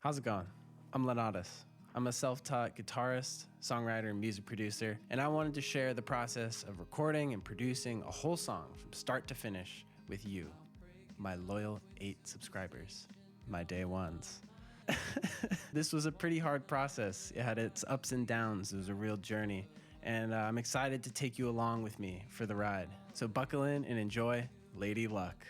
How's it going? I'm Lenatus. I'm a self-taught guitarist, songwriter, and music producer, and I wanted to share the process of recording and producing a whole song from start to finish with you, my loyal 8 subscribers, my day ones. This was a pretty hard process. It had its ups and downs. It was a real journey, and I'm excited to take you along with me for the ride. So buckle in and enjoy Lady Luck.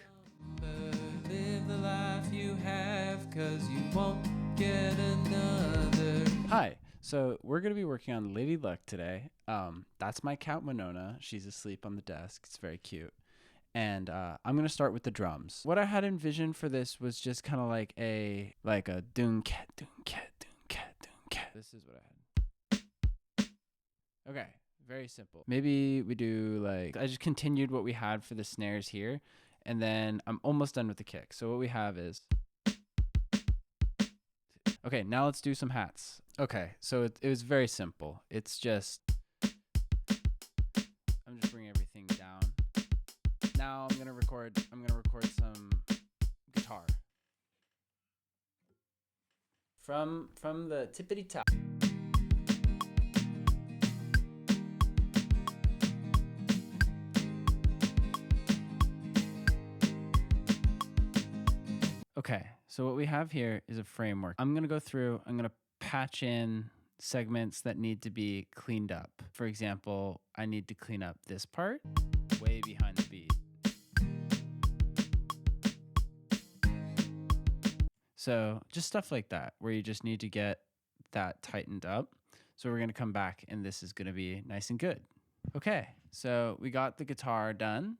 Live the life you have, 'cause you won't get another. Hi, so we're going to be working on Lady Luck today. That's my cat Winona. She's asleep on the desk. It's very cute. And I'm going to start with the drums. What I had envisioned for this was just kind of like a doon cat, doon cat, doon cat, doon cat. This is what I had. Okay, very simple. Maybe we do I just continued what we had for the snares here. And then I'm almost done with the kick. So what we have is... Okay, now let's do some hats. Okay, so it was very simple. It's just... I'm just bringing everything down. Now I'm gonna record some guitar. From the tippity top. Okay, so what we have here is a framework. I'm going to go through, I'm going to patch in segments that need to be cleaned up. For example, I need to clean up this part way behind the beat. So just stuff like that, where you just need to get that tightened up. So we're going to come back and this is going to be nice and good. Okay, so we got the guitar done.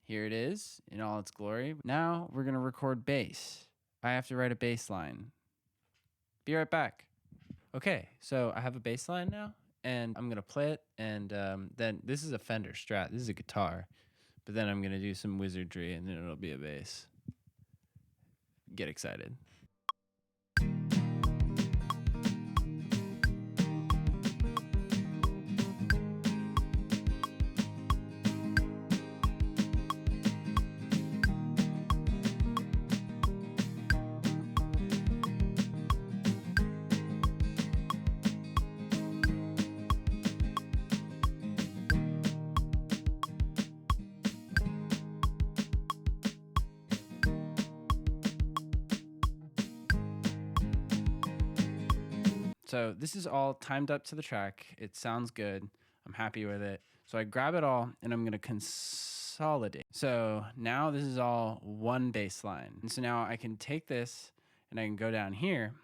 Here it is in all its glory. Now we're going to record bass. I have to write a bass line. Be right back. Okay, so I have a bass line now, and I'm going to play it, and then this is a Fender Strat. This is a guitar, but then I'm going to do some wizardry, and then it'll be a bass. Get excited. So this is all timed up to the track. It sounds good. I'm happy with it. So I grab it all and I'm going to consolidate. So now this is all one bass line. And so now I can take this and I can go down here,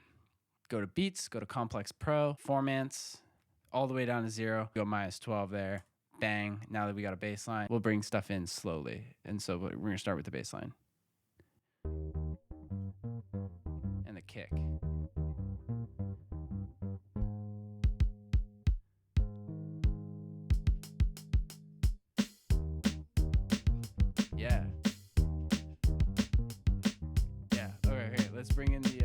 go to beats, go to complex pro, formants, all the way down to 0, go -12 there. Bang. Now that we got a bass line, we'll bring stuff in slowly. And so we're going to start with the bass line. And the kick. Yeah. Okay. Let's bring in the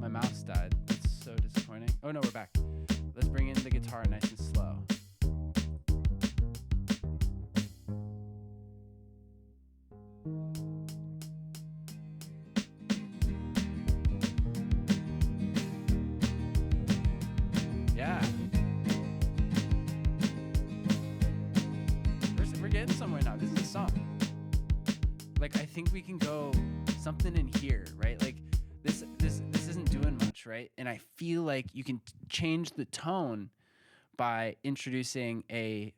my mouse died. That's so disappointing. Oh no, we're back. Let's bring in the guitar nice and slow. Yeah. We're getting somewhere now. This is a song. I think we can go something in here, right? This isn't doing much, right? And I feel like you can change the tone by introducing a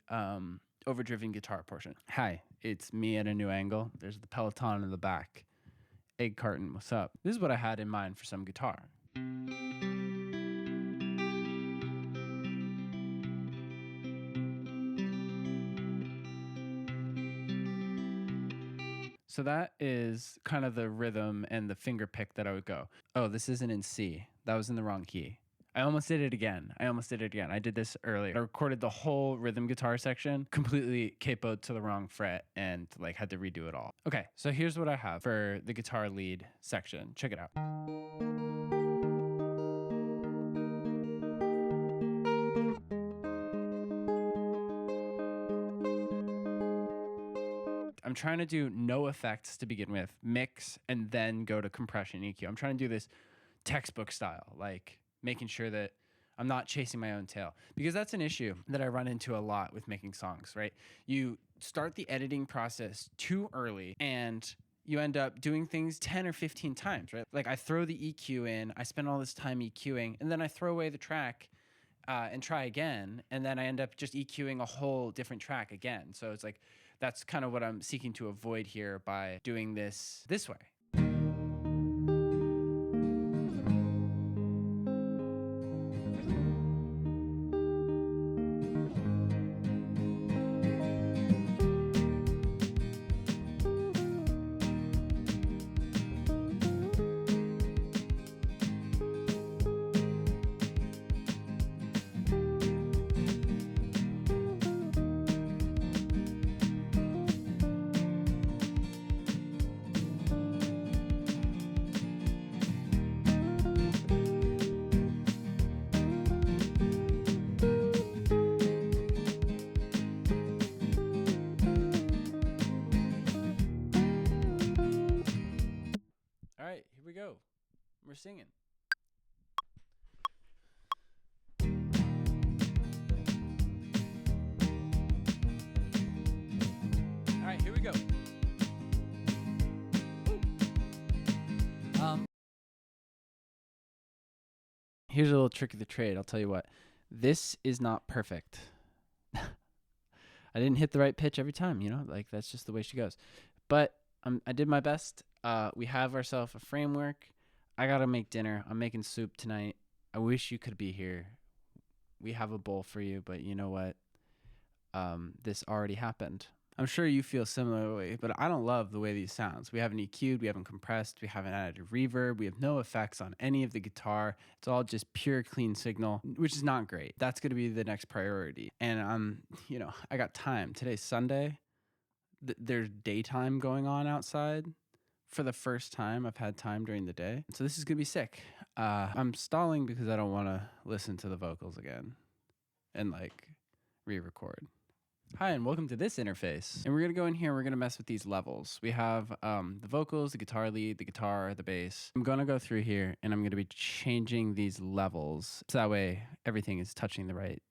overdriven guitar portion. Hi, it's me at a new angle. There's the Peloton in the back. Egg carton, what's up? This is what I had in mind for some guitar. So that is kind of the rhythm and the finger pick that I would go. Oh, this isn't in C. That was in the wrong key. I almost did it again. I did this earlier. I recorded the whole rhythm guitar section, completely capoed to the wrong fret and had to redo it all. Okay, so here's what I have for the guitar lead section. Check it out. I'm trying to do no effects to begin with, mix, and then go to compression EQ. I'm trying to do this textbook style, like making sure that I'm not chasing my own tail, because that's an issue that I run into a lot with making songs, right? You start the editing process too early and you end up doing things 10 or 15 times, right? Like I throw the EQ in, I spend all this time EQing, and then I throw away the track and try again. And then I end up just EQing a whole different track again. So it's like, that's kind of what I'm seeking to avoid here by doing this way. All right, here we go. We're singing. All right, here we go. Here's a little trick of the trade. I'll tell you what. This is not perfect. I didn't hit the right pitch every time, like that's just the way she goes. But I did my best. We have ourselves a framework. I got to make dinner. I'm making soup tonight. I wish you could be here. We have a bowl for you, but you know what? This already happened. I'm sure you feel similarly, but I don't love the way these sounds. We haven't EQ'd, we haven't compressed, we haven't added reverb, we have no effects on any of the guitar. It's all just pure clean signal, which is not great. That's going to be the next priority. And I got time. Today's Sunday. There's daytime going on outside. For the first time, I've had time during the day. So this is going to be sick. I'm stalling because I don't want to listen to the vocals again and re-record. Hi, and welcome to this interface. And we're going to go in here, we're going to mess with these levels. We have the vocals, the guitar lead, the guitar, the bass. I'm going to go through here, and I'm going to be changing these levels. So that way, everything is touching the right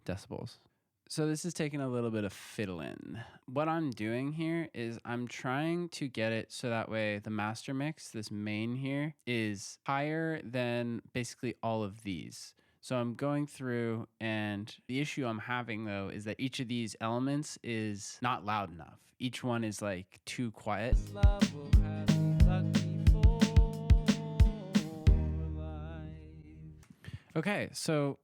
decibels. So this is taking a little bit of fiddling. What I'm doing here is I'm trying to get it so that way the master mix, this main here, is higher than basically all of these. So I'm going through, and the issue I'm having though is that each of these elements is not loud enough. Each one is like too quiet. Okay, so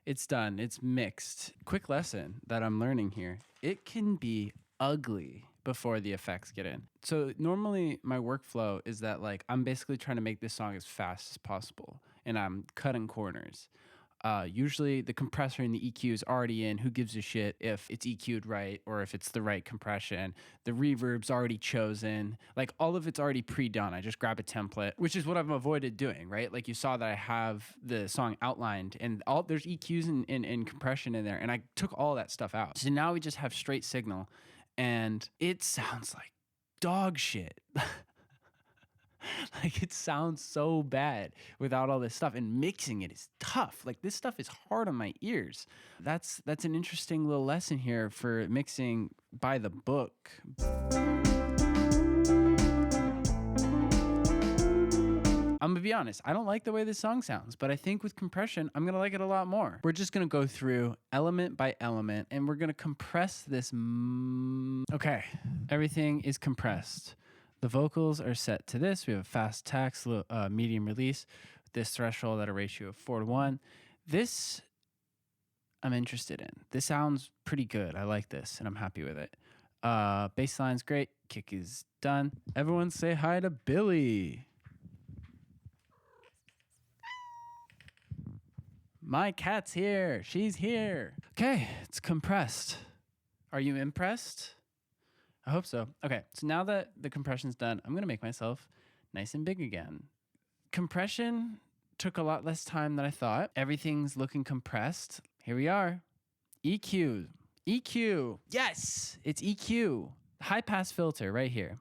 it's done. It's mixed. Quick lesson that I'm learning here. It can be ugly before the effects get in. So normally my workflow is that I'm basically trying to make this song as fast as possible, and I'm cutting corners. Usually the compressor and the EQ is already in. Who gives a shit if it's EQ'd right or if it's the right compression? The reverb's already chosen. All of it's already pre-done. I just grab a template, which is what I've avoided doing, right? You saw that I have the song outlined and there's EQs and compression in there, and I took all that stuff out. So now we just have straight signal, and it sounds like dog shit. It sounds so bad without all this stuff, and mixing it is tough. This stuff is hard on my ears. That's an interesting little lesson here for mixing by the book. I'm gonna be honest, I don't like the way this song sounds, but I think with compression, I'm gonna like it a lot more. We're just gonna go through element by element, and we're gonna compress this. Okay, everything is compressed. The vocals are set to this. We have a fast tax, medium release, this threshold at a ratio of 4:1. This I'm interested in. This sounds pretty good. I like this, and I'm happy with it. Bass line's great. Kick is done. Everyone say hi to Billy. My cat's here. She's here. Okay, it's compressed. Are you impressed? I hope so. Okay, so now that the compression's done, I'm going to make myself nice and big again. Compression took a lot less time than I thought. Everything's looking compressed. Here we are. EQ. EQ. Yes, it's EQ. High pass filter right here.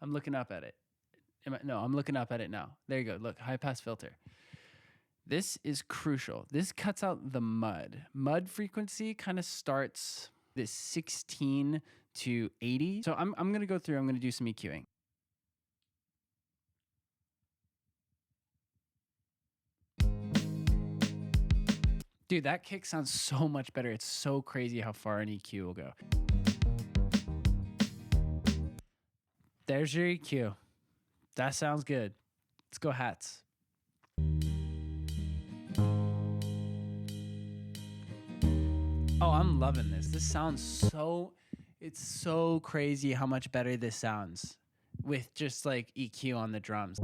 I'm looking up at it. No, I'm looking up at it now. There you go. Look, high pass filter. This is crucial. This cuts out the mud. Mud frequency kind of starts this 16 to 80. So I'm going to go through, I'm going to do some EQing. Dude, that kick sounds so much better. It's so crazy how far an EQ will go. There's your EQ. That sounds good. Let's go hats. Oh, I'm loving this. This sounds so, it's so crazy how much better this sounds with just like EQ on the drums.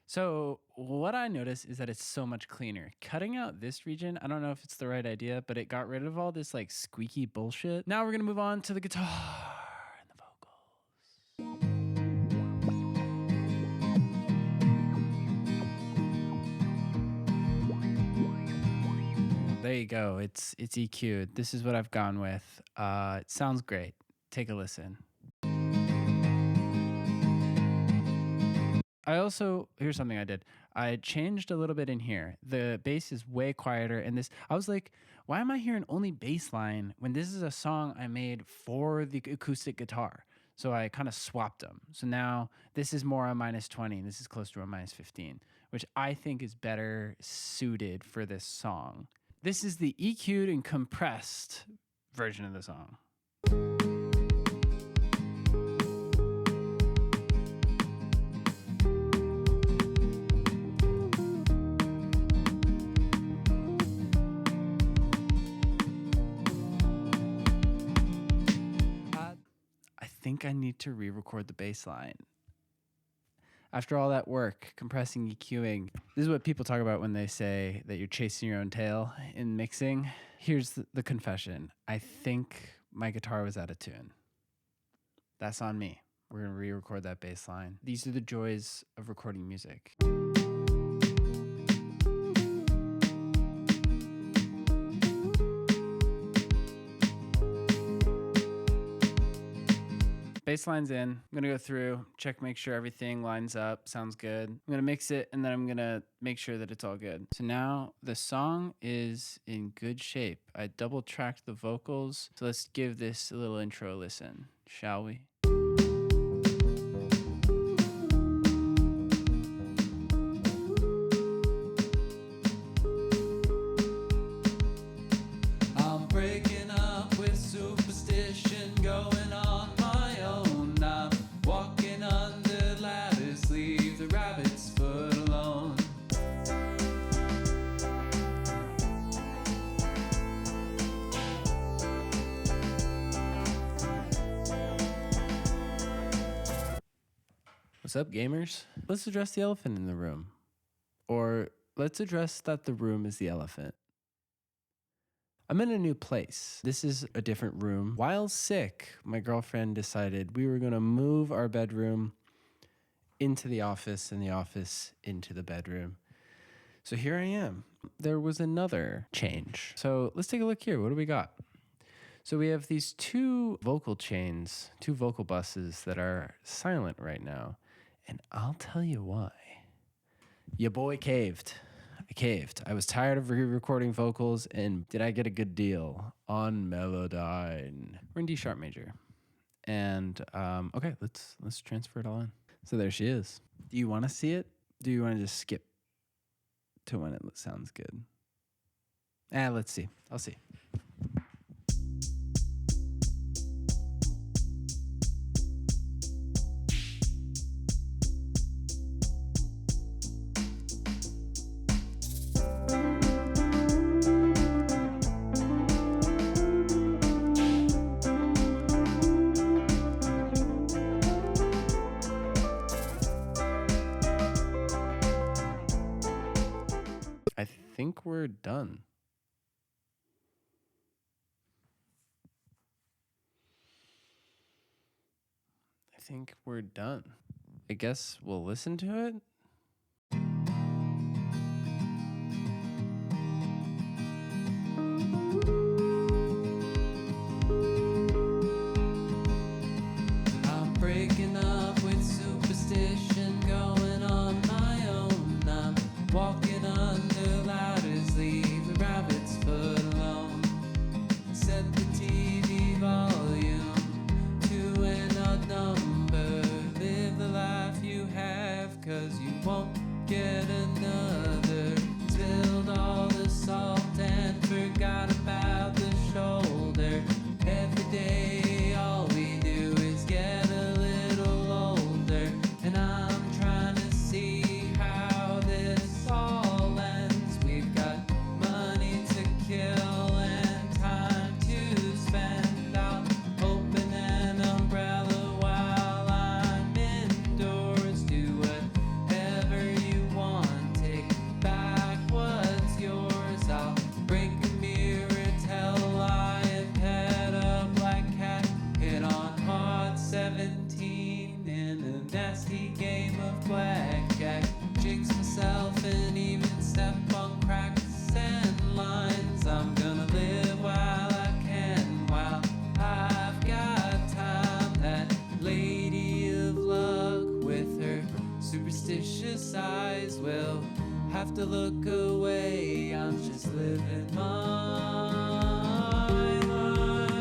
So what I noticed is that it's so much cleaner. Cutting out this region, I don't know if it's the right idea, but it got rid of all this like squeaky bullshit. Now we're gonna move on to the guitar and the vocals. There you go. It's EQ'd. This is what I've gone with. It sounds great. Take a listen. Here's something I did. I changed a little bit in here. The bass is way quieter, and I was like, why am I hearing only bass line when this is a song I made for the acoustic guitar? So I kind of swapped them. So now this is more a -20, and this is close to a -15, which I think is better suited for this song. This is the EQ'd and compressed version of the song. I think I need to re-record the bass line. After all that work, compressing, EQing, this is what people talk about when they say that you're chasing your own tail in mixing. Here's the confession. I think my guitar was out of tune. That's on me. We're gonna re-record that bass line. These are the joys of recording music. Bass line's in. I'm gonna go through, check, make sure everything lines up, sounds good. I'm gonna mix it, and then I'm gonna make sure that it's all good. So now the song is in good shape. I double tracked the vocals. So let's give this a little intro listen, shall we? I'm breaking up with superstition, going on my own. I'm walking under ladders, leave the rabbit's foot alone. What's up, gamers? Let's address the elephant in the room. Or let's address that the room is the elephant. I'm in a new place. This is a different room. While sick, my girlfriend decided we were gonna move our bedroom into the office and the office into the bedroom. So here I am. There was another change. So let's take a look here. What do we got? So we have these two vocal chains, two vocal buses that are silent right now. And I'll tell you why. Your boy caved. I caved. I was tired of re-recording vocals, and did I get a good deal on Melodyne? We're in D sharp major. And okay, let's transfer it all in. So there she is. Do you want to see it? Do you want to just skip to when it sounds good? Let's see. I'll see. I think we're done. I think we're done. I guess we'll listen to it. I'm have, 'cause you won't get another. Spilled all the salt and forgot about the shoulder. Every day all we do is get a little older, and I'm trying to see how this all ends. We've got money to kill and time to spend. I'll open an umbrella while I'm indoors. Do whatever you want, take back what's yours. I'll break a mirror, tell a lie, and pet a black cat. Hit on hard 17 in a nasty game of blackjack. Jinx myself and even step on cracks and lines. I'm gonna live while I can, while I've got time. That lady of luck with her superstitious eyes will have to look away. I'm just living my life.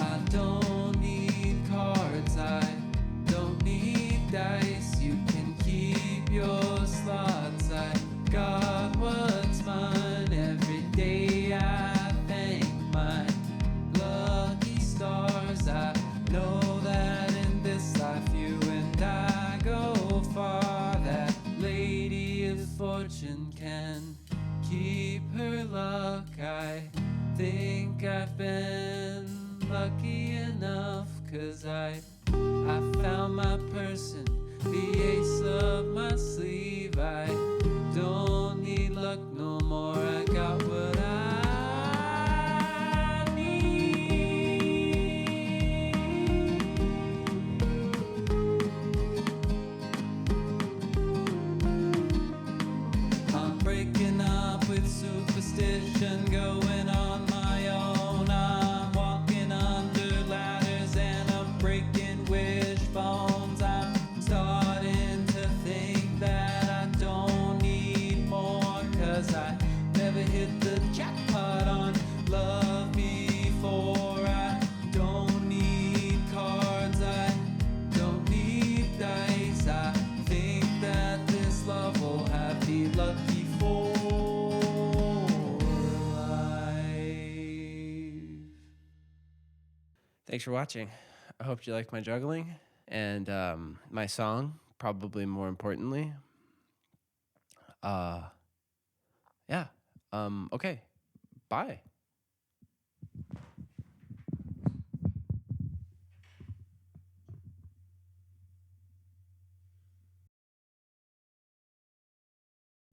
I don't need cards, I don't need dice. You can keep your slots. I got what's mine. Every day I thank my lucky stars. I know that in this life you and I go far. That lady of fortune can keep her luck. I think I've been lucky enough, 'cause I found my person, the ace up my sleeve. I don't need luck no more, I got what I need. I'm breaking up with superstition, going on my own. I'm walking under ladders and I'm breaking wishbones. I'm starting to think that I don't need more, 'cause I never hit the jackpot on love before. I don't need cards, I don't need dice. I think that this love will have me lucky for life. Thanks for watching. I hope you liked my juggling and my song, probably more importantly. Yeah. Okay. Bye.